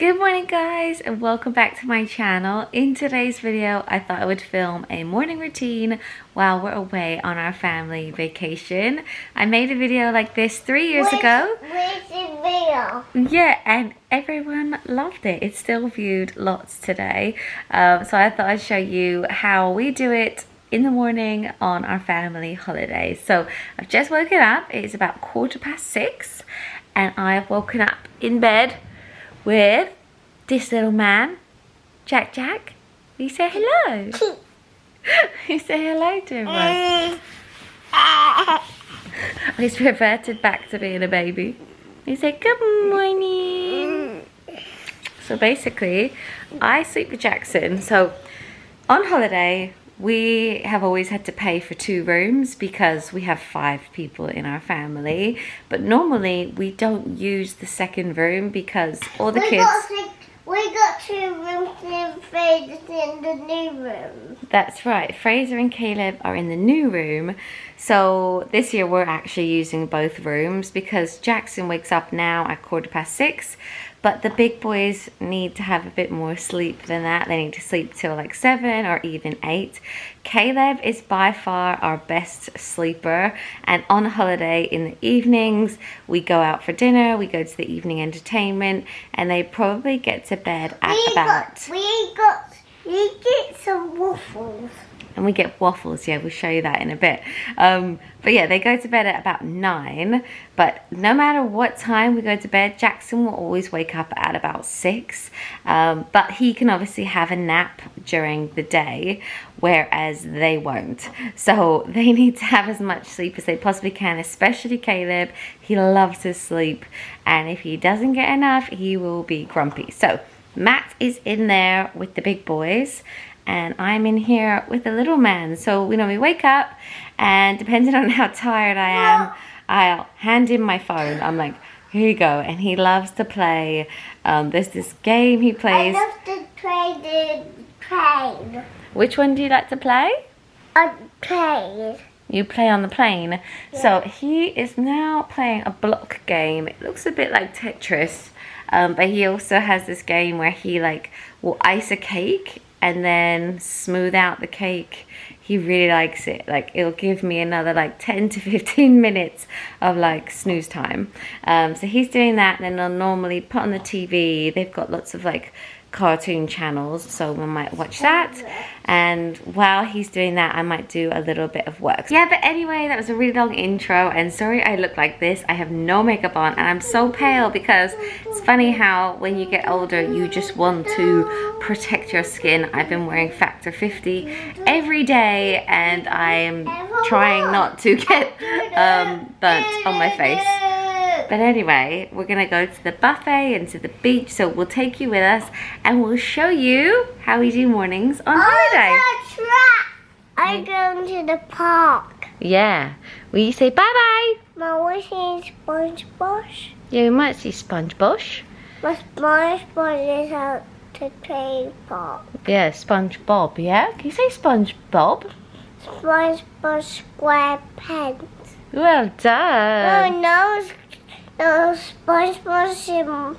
Good morning guys and welcome back to my channel. In today's video I thought I would film a morning routine while we're away on our family vacation. I made a video like this 3 years ago. Where's the video? Yeah, and everyone loved it. It's still viewed lots today. So I thought I'd show you how we do it in the morning on our family holidays. So I've just woken up. It's about 6:15 and I've woken up in bed with this little man, Jack. You say hello. You say hello to everyone. He's reverted back to being a baby. You say good morning. So basically, I sleep with Jackson. So on holiday, we have always had to pay for 2 rooms because we have 5 people in our family. But normally we don't use the second room because all the kids... We got 2 rooms and Fraser's in the new room. That's right. Fraser and Caleb are in the new room. So this year we're actually using both rooms because Jackson wakes up now at 6:15. But the big boys need to have a bit more sleep than that. They need to sleep till like 7 or even 8. Caleb is by far our best sleeper. And on holiday in the evenings, we go out for dinner, we go to the evening entertainment, and they probably get to bed at We get some waffles. And we get waffles, yeah, we'll show you that in a bit. But yeah, they go to bed at about 9. But no matter what time we go to bed, Jackson will always wake up at about 6. But he can obviously have a nap during the day, whereas they won't. So they need to have as much sleep as they possibly can, especially Caleb. He loves his sleep. And if he doesn't get enough, he will be grumpy. So Matt is in there with the big boys. And I'm in here with the little man. So, we wake up and depending on how tired I am, I'll hand him my phone. I'm like, here you go. And he loves to play. There's this game he plays. I love to play the plane. Which one do you like to play? A plane. You play on the plane. Yeah. So, he is now playing a block game. It looks a bit like Tetris. But he also has this game where he will ice a cake and then smooth out the cake. He really likes it. It'll give me another 10 to 15 minutes of snooze time. So he's doing that, and then they'll normally put on the TV. They've got lots of cartoon channels, so we might watch that. And while he's doing that, I might do a little bit of work. Yeah, but anyway, that was a really long intro, and sorry I look like this. I have no makeup on and I'm so pale because it's funny how when you get older you just want to protect your skin. I've been wearing Factor 50 every day and I'm trying not to get burnt on my face. But anyway, we're going to go to the buffet and to the beach, so we'll take you with us and we'll show you how we do mornings on holiday. That's right. I'm going to the park. Yeah. Will you say bye-bye? Mom, we're seeing SpongeBob. Yeah, we might see SpongeBob. My SpongeBob is out to play park. Yeah, SpongeBob, yeah? Can you say SpongeBob? SpongeBob SquarePants. Well done. No, SpongeBob.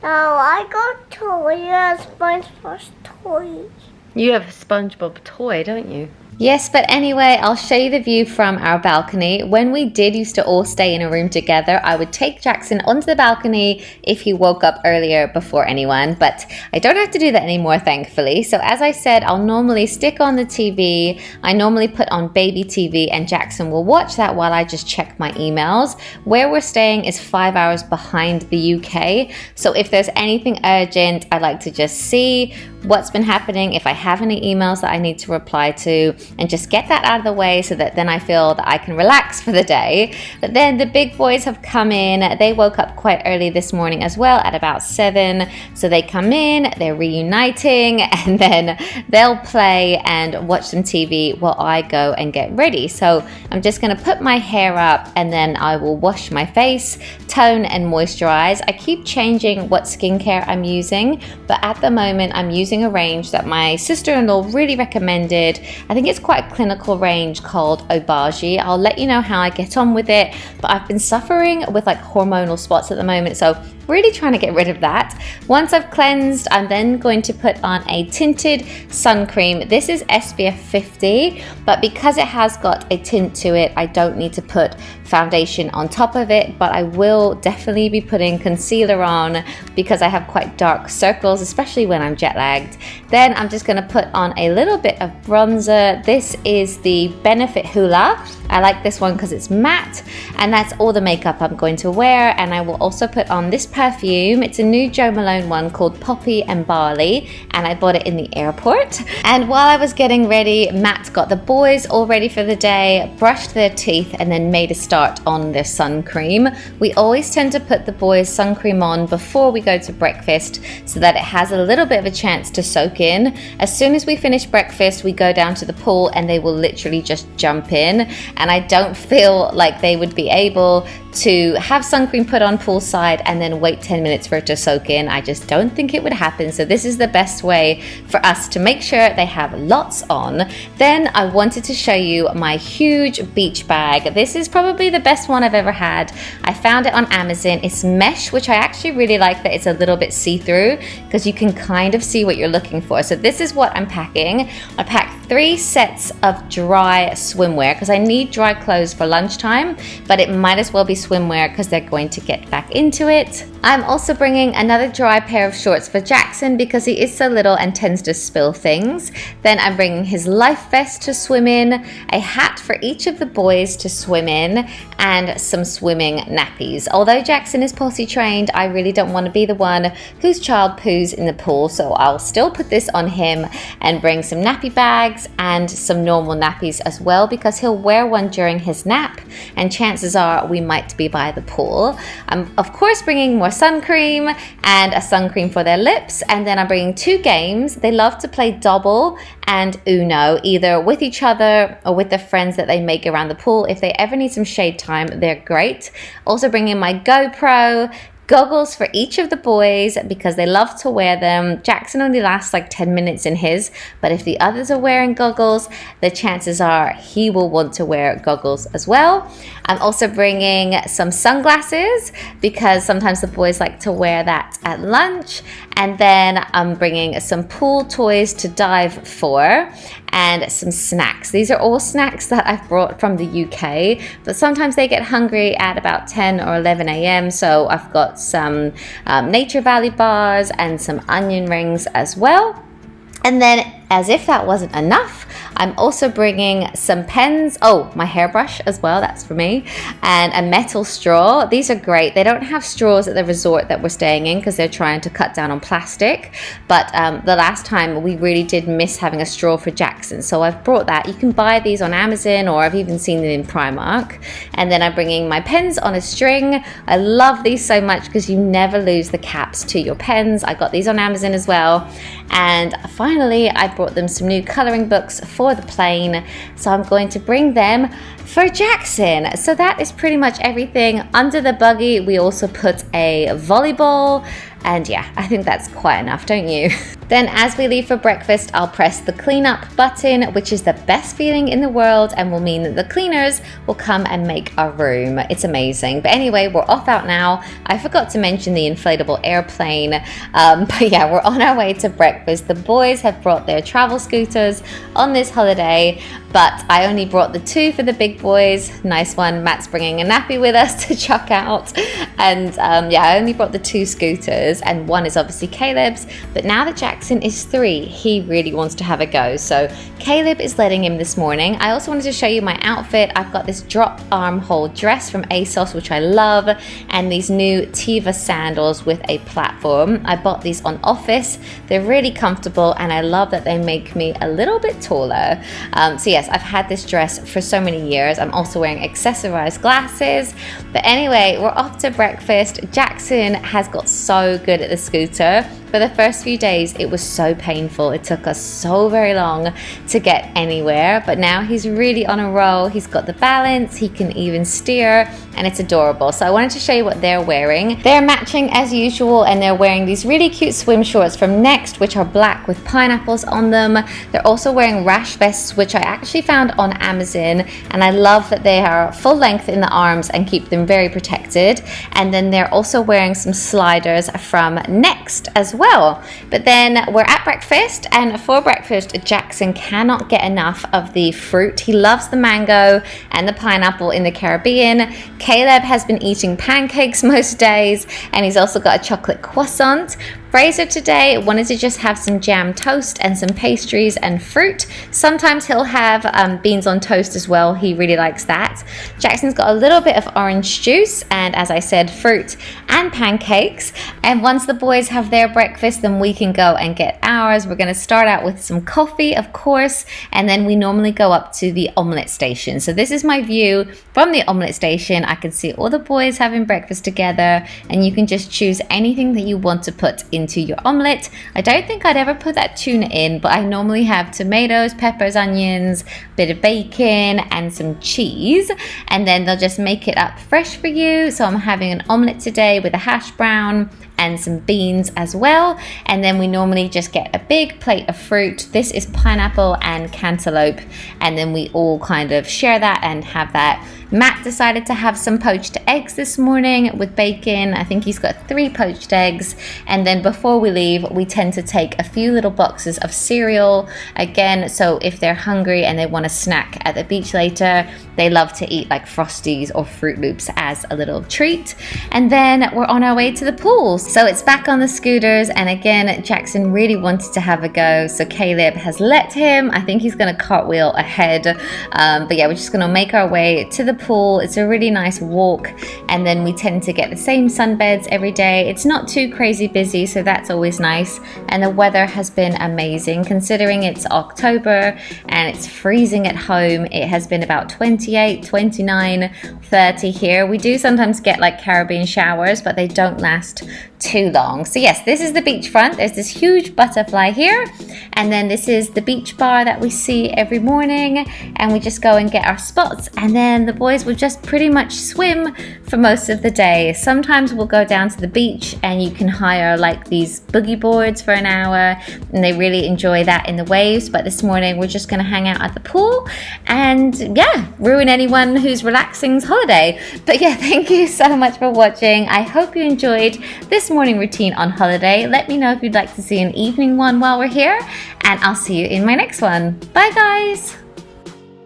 No, I got toy. SpongeBob's toy. You have a SpongeBob toy, don't you? Yes, but anyway, I'll show you the view from our balcony. When we used to all stay in a room together, I would take Jackson onto the balcony if he woke up earlier before anyone, but I don't have to do that anymore, thankfully. So as I said, I'll normally stick on the TV. I normally put on baby TV and Jackson will watch that while I just check my emails. Where we're staying is 5 hours behind the UK. So if there's anything urgent, I like to just see what's been happening, if I have any emails that I need to reply to, and just get that out of the way so that then I feel that I can relax for the day. But then the big boys have come in. They woke up quite early this morning as well at about 7. So they come in, they're reuniting, and then they'll play and watch some TV while I go and get ready. So I'm just going to put my hair up and then I will wash my face, tone and moisturize. I keep changing what skincare I'm using, but at the moment I'm using a range that my sister-in-law really recommended. I think it's quite a clinical range called Obagi. I'll let you know how I get on with it, but I've been suffering with like hormonal spots at the moment, so really trying to get rid of that. Once I've cleansed, I'm then going to put on a tinted sun cream. This is SPF 50, but because it has got a tint to it, I don't need to put foundation on top of it, but I will definitely be putting concealer on because I have quite dark circles, especially when I'm jet lagged. Then I'm just going to put on a little bit of bronzer. This is the Benefit Hoola. I like this one because it's matte, and that's all the makeup I'm going to wear. And I will also put on this perfume. It's a new Jo Malone one called Poppy and Barley, and I bought it in the airport. And while I was getting ready, Matt got the boys all ready for the day, brushed their teeth, and then made a start on their sun cream. We always tend to put the boys' sun cream on before we go to breakfast so that it has a little bit of a chance to soak in. As soon as we finish breakfast, we go down to the pool and they will literally just jump in. And I don't feel like they would be able to have sun cream put on poolside and then wait 10 minutes for it to soak in. I just don't think it would happen. So this is the best way for us to make sure they have lots on. Then I wanted to show you my huge beach bag. This is probably the best one I've ever had. I found it on Amazon. It's mesh, which I actually really like that it's a little bit see-through because you can kind of see what you're looking for. So this is what I'm packing. I packed 3 sets of dry swimwear because I need dry clothes for lunchtime, but it might as well be swimwear because they're going to get back into it. I'm also bringing another dry pair of shorts for Jackson because he is so little and tends to spill things. Then I'm bringing his life vest to swim in, a hat for each of the boys to swim in, and some swimming nappies. Although Jackson is potty trained, I really don't want to be the one whose child poos in the pool, so I'll still put this on him and bring some nappy bags and some normal nappies as well because he'll wear one during his nap and chances are we might be by the pool. I'm of course bringing more sun cream and a sun cream for their lips, and then I'm bringing 2 games. They love to play Dobble and Uno, either with each other or with the friends that they make around the pool. If they ever need some shade time, they're great. Also bringing my GoPro, goggles for each of the boys because they love to wear them. Jackson only lasts like 10 minutes in his, but if the others are wearing goggles, the chances are he will want to wear goggles as well. I'm also bringing some sunglasses because sometimes the boys like to wear that at lunch. And then I'm bringing some pool toys to dive for and some snacks. These are all snacks that I've brought from the UK, but sometimes they get hungry at about 10 or 11 a.m. So I've got some Nature Valley bars and some onion rings as well. And then, as if that wasn't enough, I'm also bringing some pens. Oh, my hairbrush as well, that's for me. And a metal straw. These are great. They don't have straws at the resort that we're staying in because they're trying to cut down on plastic. But the last time we really did miss having a straw for Jackson. So I've brought that. You can buy these on Amazon or I've even seen them in Primark. And then I'm bringing my pens on a string. I love these so much because you never lose the caps to your pens. I got these on Amazon as well. And finally, I brought them some new coloring books for the plane, so I'm going to bring them for Jackson. So that is pretty much everything. Under the buggy, we also put a volleyball, and yeah, I think that's quite enough, don't you? Then as we leave for breakfast, I'll press the clean up button, which is the best feeling in the world and will mean that the cleaners will come and make our room. It's amazing. But anyway, we're off out now. I forgot to mention the inflatable airplane. But yeah, we're on our way to breakfast. The boys have brought their travel scooters on this holiday, but I only brought the 2 for the big boys. Nice one. Matt's bringing a nappy with us to chuck out. And yeah, I only brought the 2 scooters and one is obviously Caleb's. But now that Jackson is 3, he really wants to have a go. So Caleb is letting him this morning. I also wanted to show you my outfit. I've got this drop armhole dress from ASOS, which I love, and these new Tiva sandals with a platform. I bought these on Office. They're really comfortable and I love that they make me a little bit taller. So yes, I've had this dress for so many years. I'm also wearing accessorized glasses. But anyway, we're off to breakfast. Jackson has got so good at the scooter. For the first few days, it was so painful. It took us so very long to get anywhere, but now he's really on a roll. He's got the balance, he can even steer, and it's adorable. So I wanted to show you what they're wearing. They're matching as usual, and they're wearing these really cute swim shorts from Next, which are black with pineapples on them. They're also wearing rash vests, which I actually found on Amazon, and I love that they are full length in the arms and keep them very protected. And then they're also wearing some sliders from Next as well. But then we're at breakfast, and for breakfast Jackson cannot get enough of the fruit. He loves the mango and the pineapple in the Caribbean. Caleb has been eating pancakes most days, and he's also got a chocolate croissant. Fraser today wanted to just have some jam toast and some pastries and fruit. Sometimes he'll have beans on toast as well. He really likes that. Jackson's got a little bit of orange juice and, as I said, fruit and pancakes. And once the boys have their breakfast, then we can go and get ours. We're going to start out with some coffee, of course, and then we normally go up to the omelette station. So this is my view from the omelette station. I can see all the boys having breakfast together, and you can just choose anything that you want to put into your omelette. I don't think I'd ever put that tuna in, but I normally have tomatoes, peppers, onions, a bit of bacon, and some cheese, and then they'll just make it up fresh for you. So I'm having an omelette today with a hash brown and some beans as well, and then we normally just get a big plate of fruit. This is pineapple and cantaloupe, and then we all kind of share that and have that. Matt decided to have some poached eggs this morning with bacon. I think he's got 3 poached eggs. And then before we leave, we tend to take a few little boxes of cereal again, so if they're hungry and they want a snack at the beach later, they love to eat like Frosties or Fruit Loops as a little treat. And then we're on our way to the pools. So it's back on the scooters, and again, Jackson really wanted to have a go, so Caleb has let him. I think he's gonna cartwheel ahead. But yeah, we're just gonna make our way to the pool. It's a really nice walk, and then we tend to get the same sunbeds every day. It's not too crazy busy, so that's always nice. And the weather has been amazing considering it's October and it's freezing at home. It has been about 28, 29, 30 here. We do sometimes get like Caribbean showers, but they don't last too long. So yes, this is the beachfront. There's this huge butterfly here, and then this is the beach bar that we see every morning, and we just go and get our spots, and then the boys will just pretty much swim for most of the day. Sometimes we'll go down to the beach and you can hire like these boogie boards for an hour, and they really enjoy that in the waves. But this morning we're just going to hang out at the pool and yeah, ruin anyone who's relaxing's holiday. But yeah, thank you so much for watching. I hope you enjoyed this morning routine on holiday. Let me know if you'd like to see an evening one while we're here, and I'll see you in my next one. Bye guys.